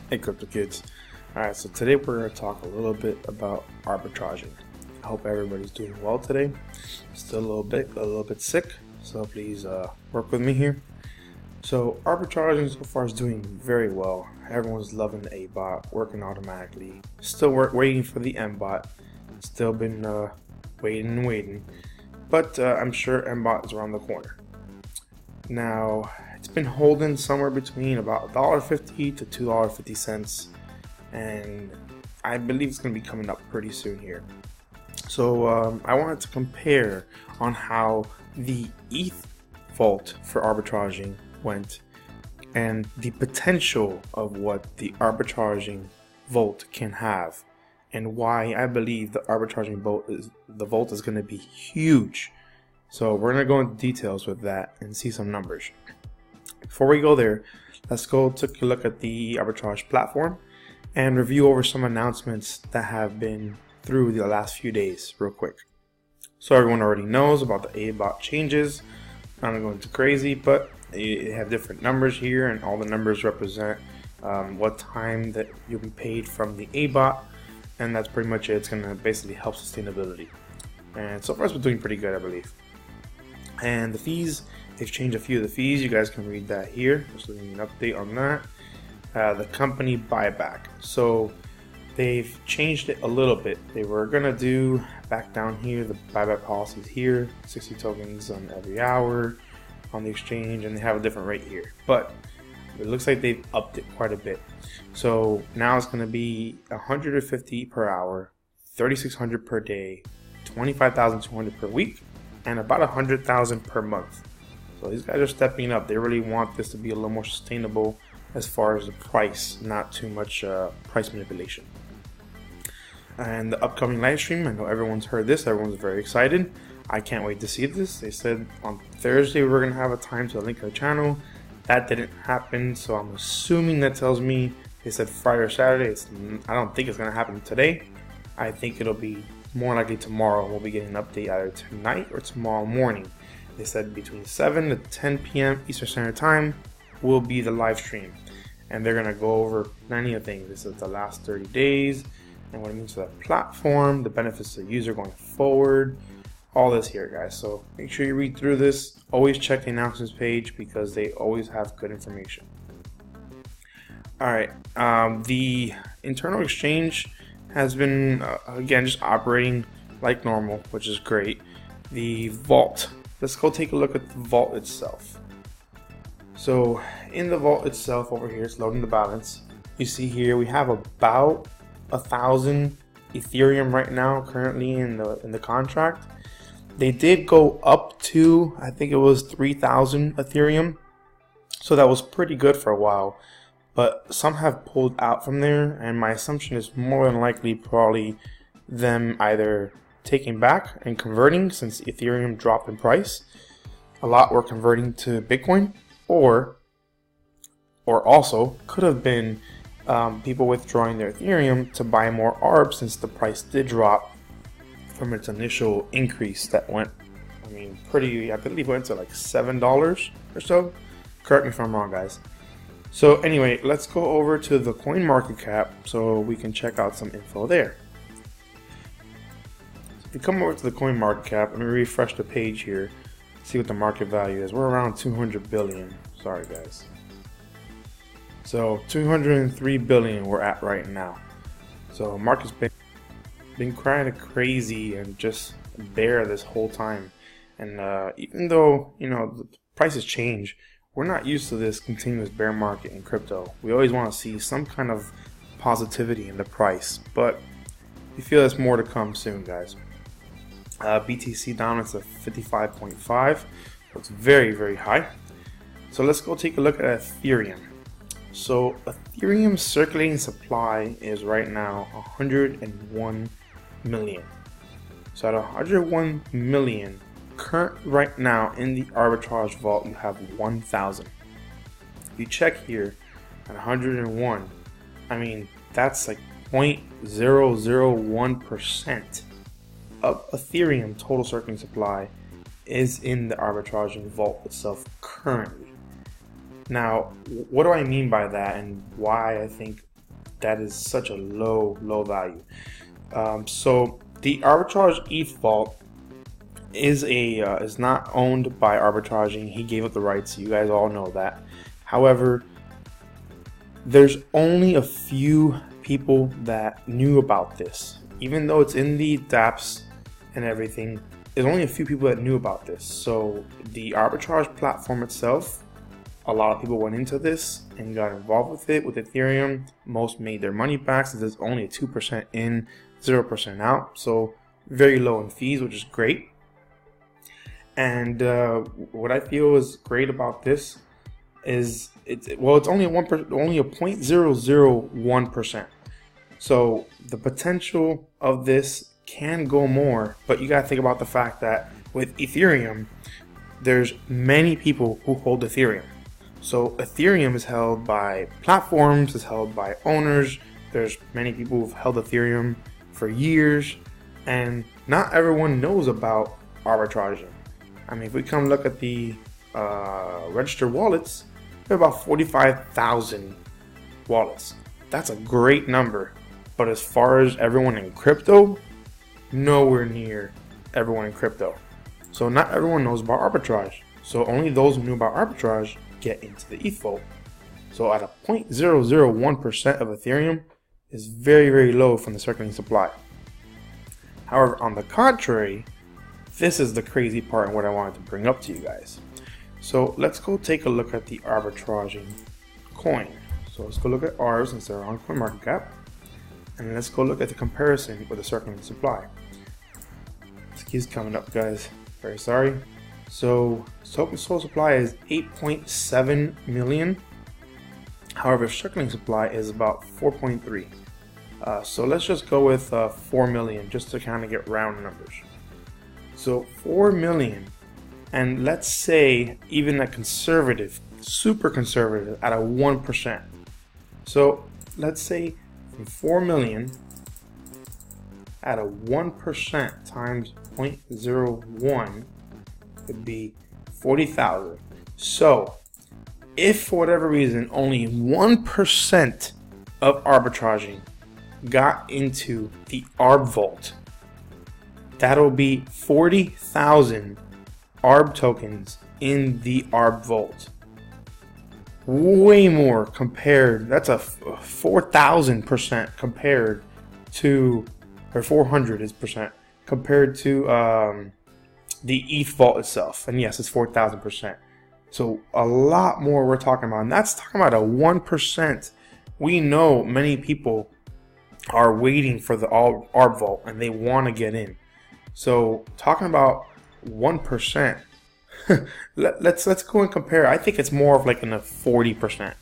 Hey crypto kids. Alright, so today we're going to talk a little bit about arbitraging. I hope everybody's doing well today. Still a little bit sick, so please work with me here. So arbitraging so far is doing very well. Everyone's loving the ABOT, working automatically. Still waiting for the mBOT. Still been waiting. But I'm sure mBOT is around the corner. Now, it's been holding somewhere between about $1.50 to $2.50, and I believe it's going to be coming up pretty soon here. So I wanted to compare on how the ETH vault for arbitraging went and the potential of what the arbitraging vault can have, and why I believe the arbitraging vault is going to be huge. So we're going to go into details with that and see some numbers. Before we go there, let's go take a look at the Arbitrage platform and review over some announcements that have been through the last few days real quick. So everyone already knows about the ABOT changes. I'm not going too crazy, but they have different numbers here, and all the numbers represent what time that you'll be paid from the ABOT, and that's pretty much it. It's going to basically help sustainability. And so far it's been doing pretty good, I believe. And the fees, they've changed a few of the fees. You guys can read that here. Just an update on that. The company buyback. So they've changed it a little bit. They were gonna do back down here the buyback policies here, 60 tokens on every hour on the exchange, and they have a different rate here. But it looks like they've upped it quite a bit. So now it's gonna be 150 per hour, 3,600 per day, 25,200 per week, and about 100,000 per month. So these guys are stepping up. They really want this to be a little more sustainable as far as the price, not too much price manipulation. And the upcoming live stream, I know everyone's heard this, everyone's very excited. I can't wait to see this. They said on Thursday we're gonna have a time to link our channel. That didn't happen, so I'm assuming that tells me they said Friday or Saturday. I don't think it's gonna happen today. I think it'll be more likely tomorrow. We'll be getting an update either tonight or tomorrow morning. They said between 7 to 10 p.m. Eastern Standard Time will be the live stream, and they're gonna go over plenty of things. This is the last 30 days and what it means for the platform, the benefits to the user going forward, all this here, guys. So make sure you read through this. Always check the announcements page because they always have good information. All right, the internal exchange has been again just operating like normal, which is great. The vault, let's go take a look at the vault itself. So in the vault itself over here, it's loading the balance. You see here we have about 1,000 Ethereum right now currently in the contract. They did go up to, I think it was 3,000 Ethereum, so that was pretty good for a while. But some have pulled out from there, and my assumption is more than likely probably them either taking back and converting, since Ethereum dropped in price. A lot were converting to Bitcoin, or also could have been people withdrawing their Ethereum to buy more Arb'S, since the price did drop from its initial increase that went, I believe went to like $7 or so. Correct me if I'm wrong, guys. So anyway, let's go over to the coin market cap so we can check out some info there. So if you come over to the coin market cap, let me refresh the page here, see what the market value is. We're around 200 billion. Sorry, guys. So 203 billion we're at right now. So market's been kind of crazy and just bear this whole time. And even though the prices change, we're not used to this continuous bear market in crypto. We always want to see some kind of positivity in the price, but we feel there's more to come soon, guys. BTC dominance of 55.5, that's very, very high. So let's go take a look at Ethereum. So Ethereum circulating supply is right now 101 million. So at 101 million, current right now in the arbitrage vault, you have 1,000. If you check here at 101, that's like 0.001% of Ethereum total circulating supply is in the arbitraging vault itself currently. Now, what do I mean by that, and why I think that is such a low value. So the Arbitrage ETH vault is not owned by Arbitraging. He gave up the rights. You guys all know that. However, there's only a few people that knew about this. Even though it's in the dApps and everything, there's only a few people that knew about this. So the Arbitrage platform itself, a lot of people went into this and got involved with it. With Ethereum, most made their money back since there's only a 2% in, 0% out. So very low in fees, which is great. And what I feel is great about this is it's only a 0.001%. So the potential of this can go more, but you got to think about the fact that with Ethereum, there's many people who hold Ethereum. So Ethereum is held by platforms, it's held by owners. There's many people who've held Ethereum for years, and not everyone knows about arbitraging. I mean, if we come look at the registered wallets, there are about 45,000 wallets. That's a great number. But as far as everyone in crypto, nowhere near everyone in crypto. So not everyone knows about arbitrage. So only those who knew about arbitrage get into the ETH vault. So at a 0.001% of Ethereum is very low from the circulating supply. However, on the contrary, this is the crazy part and what I wanted to bring up to you guys. So let's go take a look at the arbitraging coin. So let's go look at Arb'S since they're on CoinMarketCap. And let's go look at the comparison with the circulating supply. This keeps coming up, guys. Very sorry. So total supply is 8.7 million. However, circulating supply is about 4.3. So let's just go with 4 million just to kind of get round numbers. So 4 million, and let's say even a conservative, super conservative at a 1%. So let's say from 4 million at a 1% times 0.01 would be 40,000. So if for whatever reason only 1% of arbitraging got into the Arb vault, that'll be 40,000 Arb tokens in the Arb vault. Way more compared, that's a 4,000% compared to, or 400% compared to the ETH vault itself. And yes, it's 4,000%. So a lot more we're talking about, and that's talking about a 1%. We know many people are waiting for the Arb vault and they want to get in. So talking about 1%, let's go and compare. I think it's more of like in a 40%.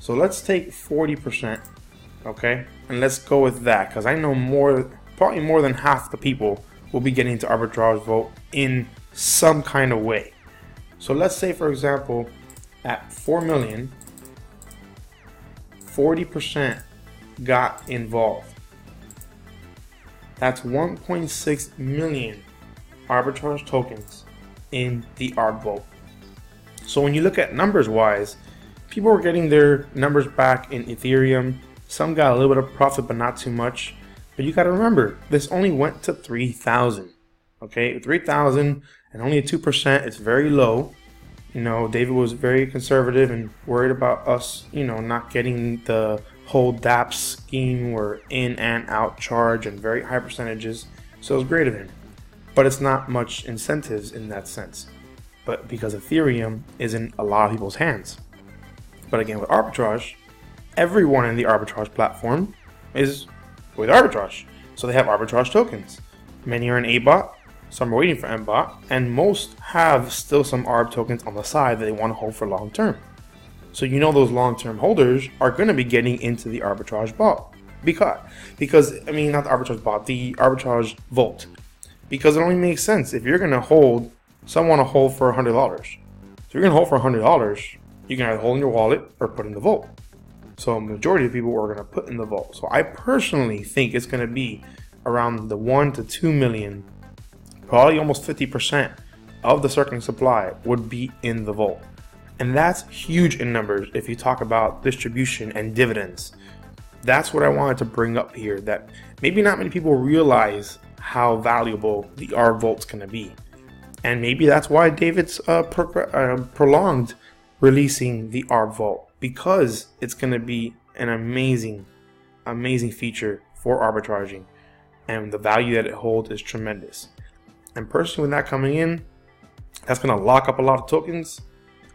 So let's take 40%, okay, and let's go with that because I know probably more than half the people will be getting into arbitrage vote in some kind of way. So let's say, for example, at 4 million, 40% got involved. That's 1.6 million arbitrage tokens in the Arb vault. So when you look at numbers wise, people were getting their numbers back in Ethereum. Some got a little bit of profit, but not too much. But you got to remember, this only went to 3,000. Okay, 3,000 and only a 2%. It's very low. You know, David was very conservative and worried about us, you know, not getting the whole dApps scheme where in and out charge and very high percentages. So it was great of him. But it's not much incentives in that sense. But because Ethereum is in a lot of people's hands. But again, with arbitrage, everyone in the arbitrage platform is with arbitrage. So they have arbitrage tokens. Many are in mBOT, some are waiting for mBOT, and most have still some Arb tokens on the side that they want to hold for long term. So you know those long-term holders are going to be getting into the arbitrage vault. Because I mean, not the arbitrage vault, the arbitrage vault. Because it only makes sense. If you're going to hold, some want to hold for $100. So if you're going to hold for $100, you can either hold in your wallet or put in the vault. So a majority of people are going to put in the vault. So I personally think it's going to be around the 1 to 2 million, probably almost 50% of the circulating supply would be in the vault. And that's huge in numbers if you talk about distribution and dividends. That's what I wanted to bring up here, that maybe not many people realize how valuable the Arb Vault's going to be. And maybe that's why David's prolonged releasing the Arb Vault, because it's going to be an amazing feature for arbitraging, and the value that it holds is tremendous. And personally, with that coming in, that's going to lock up a lot of tokens.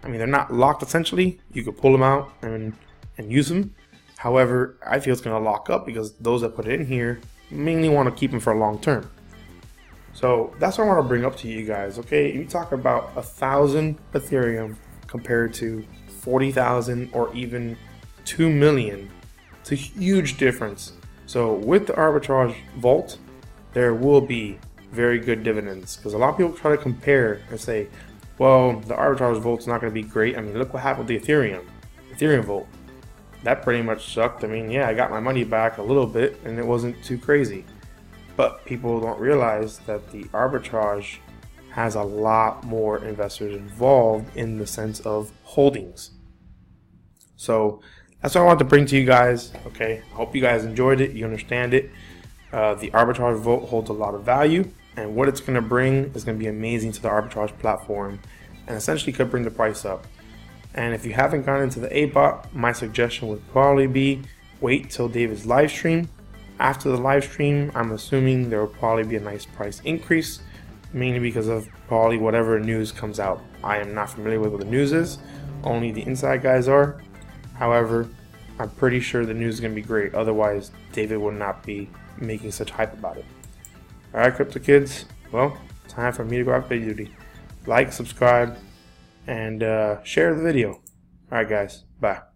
I mean, they're not locked essentially. You could pull them out and use them. However, I feel it's going to lock up because those that put it in here mainly want to keep them for a long term. So that's what I want to bring up to you guys. Okay, you talk about 1,000 Ethereum compared to 40,000 or even 2 million. It's a huge difference. So with the Arbitrage Vault, there will be very good dividends, because a lot of people try to compare and say, well, the Arbitrage Vault's not going to be great. I mean, look what happened with the Ethereum Vault. That pretty much sucked. I mean, yeah, I got my money back a little bit and it wasn't too crazy. But people don't realize that the Arbitrage has a lot more investors involved in the sense of holdings. So that's what I wanted to bring to you guys. Okay, I hope you guys enjoyed it. You understand it. The Arbitrage Vault holds a lot of value, and what it's going to bring is going to be amazing to the Arbitrage platform, and essentially could bring the price up. And if you haven't gone into the mBOT, my suggestion would probably be wait till David's live stream. After the live stream, I'm assuming there will probably be a nice price increase, mainly because of probably whatever news comes out. I am not familiar with what the news is, only the inside guys are. However, I'm pretty sure the news is going to be great, otherwise David would not be making such hype about it. Alright, crypto kids, well, time for me to go out video duty. Like, subscribe, and share the video. Alright guys, bye.